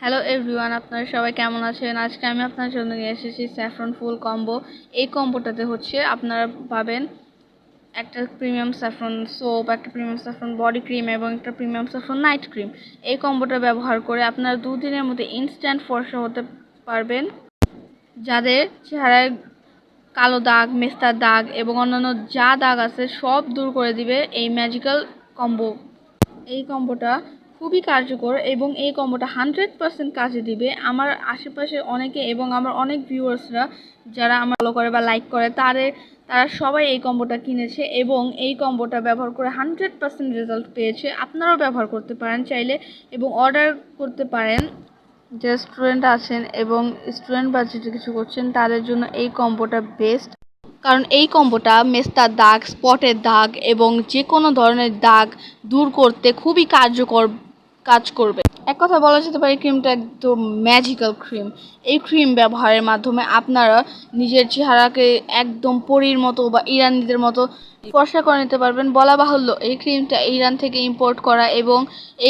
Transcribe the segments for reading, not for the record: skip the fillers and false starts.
Hello everyone, আপনারা সবাই কেমন আছেন? আজকে আমি আপনার জন্য নিয়ে এসেছি স্যাফরন ফুল কম্বো। এই কম্বোটাতে আপনারা পাবেন একটা প্রিমিয়াম স্যাফরন সোপ, একটা প্রিমিয়াম স্যাফরন বডি ক্রিম এবং একটা প্রিমিয়াম স্যাফরন নাইট ক্রিম। এই কম্বোটা ব্যবহার করে আপনারা 2 দিনের মধ্যে ইনস্ট্যান্ট ফর্সা হতে পারবেন। যাদের চেহারায় কালো দাগ, মেস্তার দাগ এবং অন্যান্য যা দাগ আছে সব দূর করে দিবে এই ম্যাজিক্যাল কম্বো। এই কম্বোটা খুবই কার্যকর এবং এই কম্বোটা 100% কাজে দিবে। আমার আশেপাশে অনেকে এবং আমার অনেক ভিউয়ার্সরা যারা আমার ফলো করে বা লাইক করে তারা সবাই এই কম্বোটা কিনেছে এবং এই কম্বোটা ব্যবহার করে 100% রেজাল্ট পেয়েছে। আপনারাও ব্যবহার করতে পারেন চাইলে এবং অর্ডার করতে পারেন। যে স্টুডেন্ট আছেন এবং স্টুডেন্ট বাজেটে কিছু করছেন তাদের জন্য এই কম্বোটা বেস্ট, কারণ এই কম্বোটা মেস্তার দাগ, স্পটের দাগ এবং যে কোনো ধরনের দাগ দূর করতে খুবই কার্যকর কাজ করবে। এক কথা বলা যেতে পারে ক্রিমটা একদম ম্যাজিক্যাল ক্রিম। এই ক্রিম ব্যবহারের মাধ্যমে আপনারা নিজের চেহারাকে একদম পরীর মতো বা ইরানিদের মতো ফর্সা করে নিতে পারবেন। বলা বাহুল্য এই ক্রিমটা ইরান থেকে ইম্পোর্ট করা এবং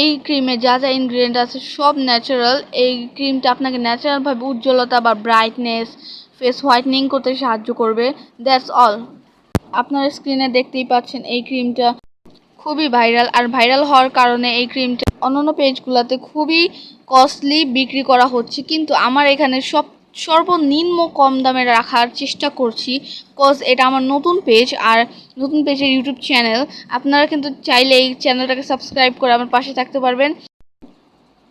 এই ক্রিমে যা যা ইনগ্রিডিয়েন্ট আছে সব ন্যাচারাল। এই ক্রিমটা আপনাকে ন্যাচারালভাবে উজ্জ্বলতা বা ব্রাইটনেস, ফেস হোয়াইটনিং করতে সাহায্য করবে। That's all. আপনার স্ক্রিনে দেখতেই পাচ্ছেন এই ক্রিমটা খুবই ভাইরাল, আর ভাইরাল হওয়ার কারণে এই ক্রিমটা অন্যান্য পেজগুলোতে খুবই কস্টলি বিক্রি করা হচ্ছে, কিন্তু আমার এখানে সর্বনিম্ন কম দামে রাখার চেষ্টা করছি, কজ এটা আমার নতুন পেজ আর নতুন পেজের ইউটিউব চ্যানেল। আপনারা কিন্তু চাইলে এই চ্যানেলটাকে সাবস্ক্রাইব করে আমার পাশে থাকতে পারবেন।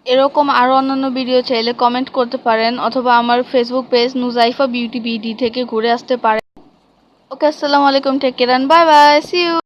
এরকম আরও অন্যান্য ভিডিও চাইলে কমেন্ট করতে পারেন অথবা আমার Facebook page Nuzaifa beauty BD থেকে ঘুরে আসতে পারেন। ওকে, আসসালামু আলাইকুম, take care, bye bye, see you.